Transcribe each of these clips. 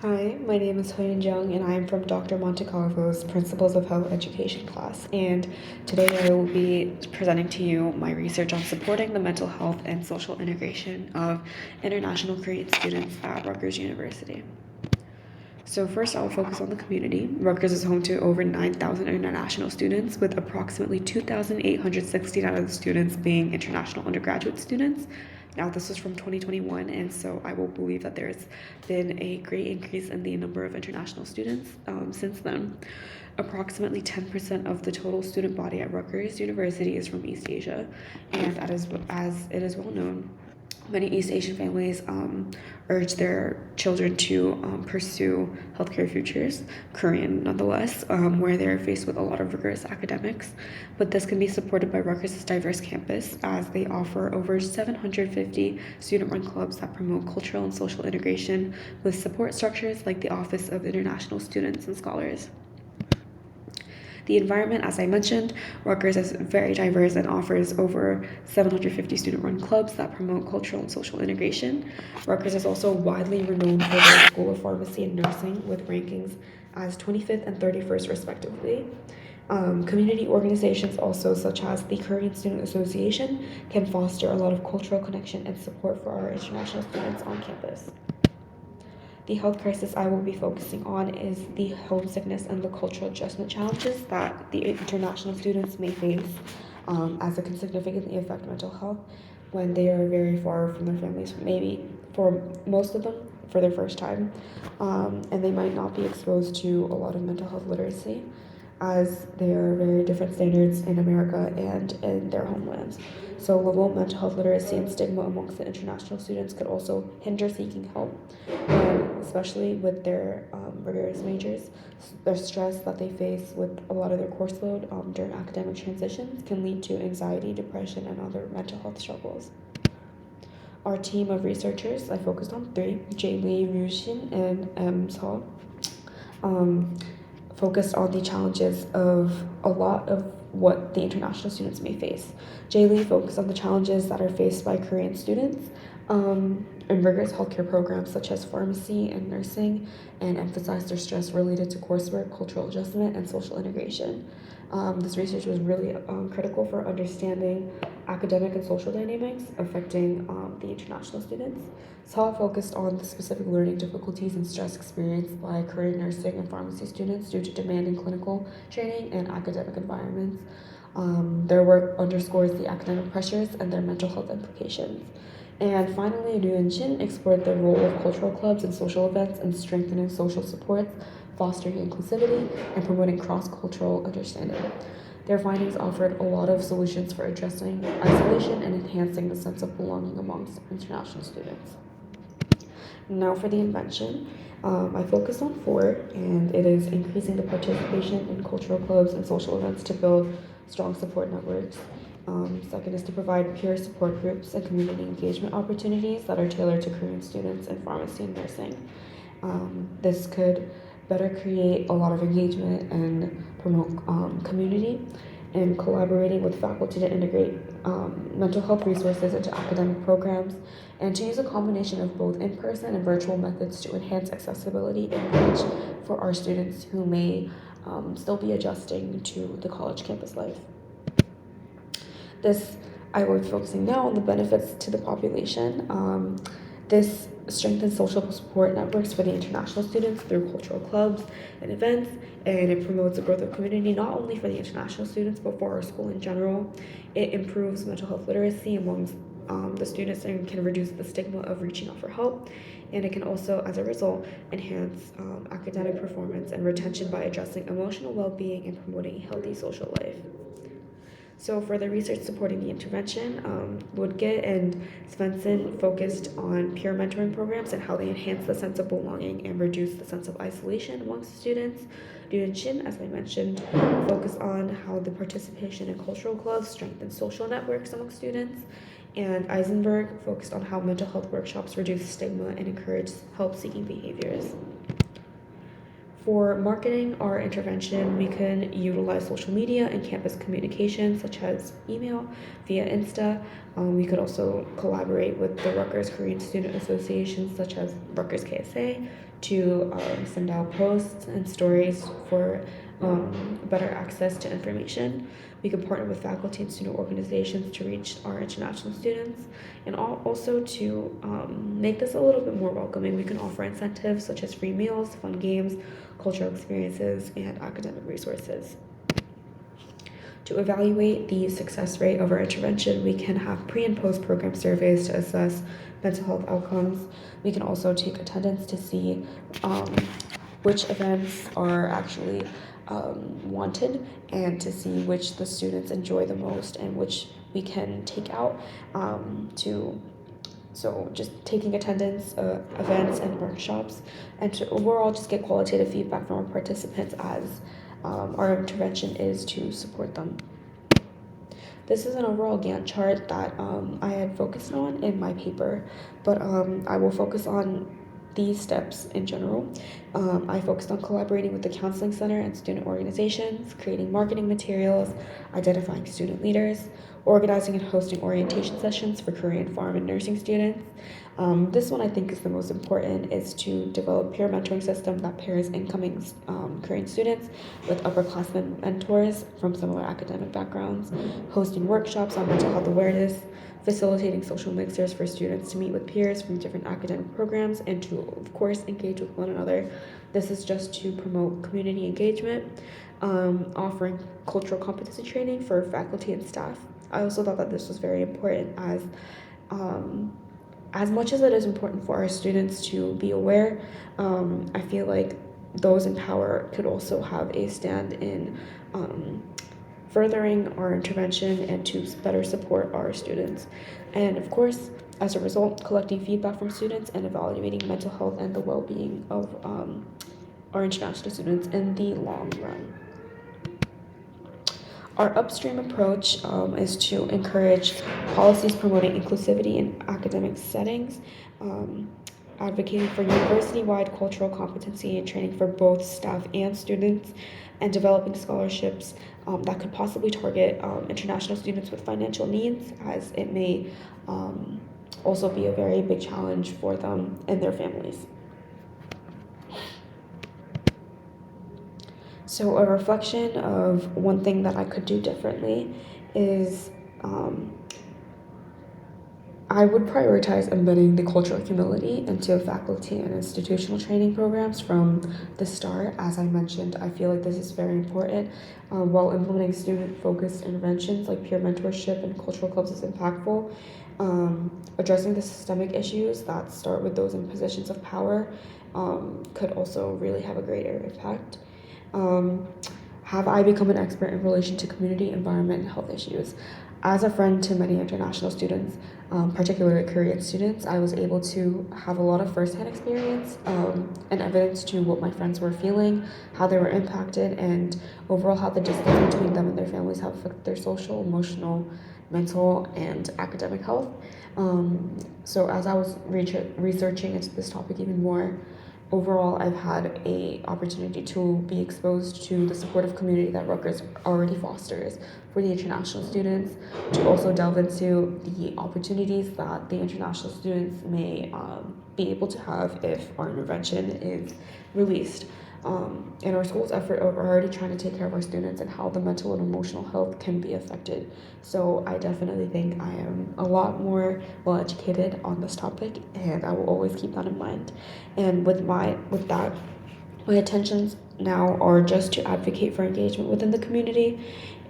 Hi, my name is Hoyan Jung, and I am from Dr. Montecalvo's Principles of Health Education class. And today I will be presenting to you my research on supporting the mental health and social integration of international Korean students at Rutgers University. So first, I'll focus on the community. Rutgers is home to over 9,000 international students, with approximately 2,869 of the students being international undergraduate students. Now, this was from 2021, and so I will believe that there's been a great increase in the number of international students since then. Approximately 10% of the total student body at Rutgers University is from East Asia, and as it is well known, many East Asian families urge their children to pursue healthcare futures, Korean nonetheless, where they're faced with a lot of rigorous academics. But this can be supported by Rutgers' diverse campus, as they offer over 750 student-run clubs that promote cultural and social integration with support structures like the Office of International Students and Scholars. The environment, as I mentioned, Rutgers is very diverse and offers over 750 student-run clubs that promote cultural and social integration. Rutgers is also widely renowned for their School of Pharmacy and Nursing, with rankings as 25th and 31st respectively. Community organizations also, such as the Korean Student Association, can foster a lot of cultural connection and support for our international students on campus. The health crisis I will be focusing on is the homesickness and the cultural adjustment challenges that the international students may face, as it can significantly affect mental health when they are very far from their families, maybe for most of them for their first time, and they might not be exposed to a lot of mental health literacy, as there are very different standards in America and in their homelands. So low mental health literacy and stigma amongst the international students could also hinder seeking help, and especially with their rigorous majors. The stress that they face with a lot of their course load during academic transitions can lead to anxiety, depression, and other mental health struggles. Our team of researchers, I focused on three: Jay Lee, Ryu Shin, and Seo, um, focused on the challenges of a lot of what the international students may face. Jay Lee focused on the challenges that are faced by Korean students in rigorous healthcare programs such as pharmacy and nursing, and emphasized their stress related to coursework, cultural adjustment, and social integration. This research was really critical for understanding academic and social dynamics affecting the international students. Saw focused on the specific learning difficulties and stress experienced by Korean nursing and pharmacy students due to demanding clinical training and academic environments. Their work underscores the academic pressures and their mental health implications. And finally, Ryu and Shin explored the role of cultural clubs and social events in strengthening social supports, fostering inclusivity, and promoting cross-cultural understanding. Their findings offered a lot of solutions for addressing isolation and enhancing the sense of belonging amongst international students. Now for the invention. I focused on four, and it is increasing the participation in cultural clubs and social events to build strong support networks. Second is to provide peer support groups and community engagement opportunities that are tailored to Korean students in pharmacy and nursing. This could better create a lot of engagement and promote community, and collaborating with faculty to integrate mental health resources into academic programs, and to use a combination of both in-person and virtual methods to enhance accessibility and reach for our students who may still be adjusting to the college campus life. This, I was focusing now on the benefits to the population. This strengthens social support networks for the international students through cultural clubs and events, and it promotes the growth of community not only for the international students but for our school in general. It improves mental health literacy amongst the students and can reduce the stigma of reaching out for help. And it can also, as a result, enhance academic performance and retention by addressing emotional well-being and promoting a healthy social life. So for the research supporting the intervention, Woodgett and Svensson focused on peer mentoring programs and how they enhance the sense of belonging and reduce the sense of isolation amongst students. Shin, as I mentioned, focused on how the participation in cultural clubs strengthens social networks among students. And Eisenberg focused on how mental health workshops reduce stigma and encourage help-seeking behaviors. For marketing our intervention, we can utilize social media and campus communication, such as email, via Insta. We could also collaborate with the Rutgers Korean Student Association, such as Rutgers KSA, to send out posts and stories for better access to information. We can partner with faculty and student organizations to reach our international students, and also to make this a little bit more welcoming. We can offer incentives such as free meals, fun games, cultural experiences, and academic resources. To evaluate the success rate of our intervention, we can have pre and post program surveys to assess mental health outcomes. We can also take attendance to see which events are actually wanted, and to see which the students enjoy the most and which we can take out so just taking attendance, events and workshops, and to overall just get qualitative feedback from our participants as our intervention is to support them. This is an overall Gantt chart that I had focused on in my paper, but I will focus on these steps in general. I focused on collaborating with the Counseling Center and student organizations, creating marketing materials, identifying student leaders, organizing and hosting orientation sessions for Korean pharm and nursing students. This one I think is the most important, is to develop peer mentoring system that pairs incoming Korean students with upperclassmen mentors from similar academic backgrounds, hosting workshops on mental health awareness, facilitating social mixers for students to meet with peers from different academic programs and to, of course, engage with one another. This is just to promote community engagement, offering cultural competency training for faculty and staff. I also thought that this was very important as much as it is important for our students to be aware, I feel like those in power could also have a stand in furthering our intervention and to better support our students. And of course, as a result, collecting feedback from students and evaluating mental health and the well-being of our international students in the long run. Our upstream approach is to encourage policies promoting inclusivity in academic settings, advocating for university-wide cultural competency and training for both staff and students, and developing scholarships that could possibly target international students with financial needs, as it may also be a very big challenge for them and their families. So a reflection of one thing that I could do differently is I would prioritize embedding the cultural humility into faculty and institutional training programs from the start. As I mentioned, I feel like this is very important. While implementing student-focused interventions like peer mentorship and cultural clubs is impactful, addressing the systemic issues that start with those in positions of power could also really have a greater impact. Have I become an expert in relation to community, environment, and health issues? As a friend to many international students, particularly Korean students, I was able to have a lot of firsthand experience and evidence to what my friends were feeling, how they were impacted, and overall how the distance between them and their families have affected their social, emotional, mental, and academic health. So as I was researching into this topic even more, overall, I've had a opportunity to be exposed to the supportive community that Rutgers already fosters for the international students, to also delve into the opportunities that the international students may be able to have if our intervention is released. In our school's effort, we're already trying to take care of our students and how the mental and emotional health can be affected. So I definitely think I am a lot more well educated on this topic, and I will always keep that in mind. And with that, my intentions now are just to advocate for engagement within the community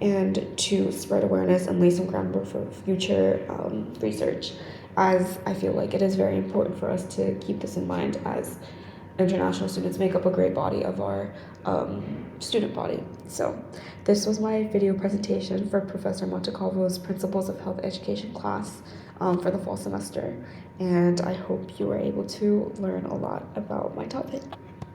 and to spread awareness and lay some groundwork for future research, as I feel like it is very important for us to keep this in mind, as international students make up a great body of our student body. So this was my video presentation for Professor Montecalvo's Principles of Health Education class for the fall semester, and I hope you were able to learn a lot about my topic.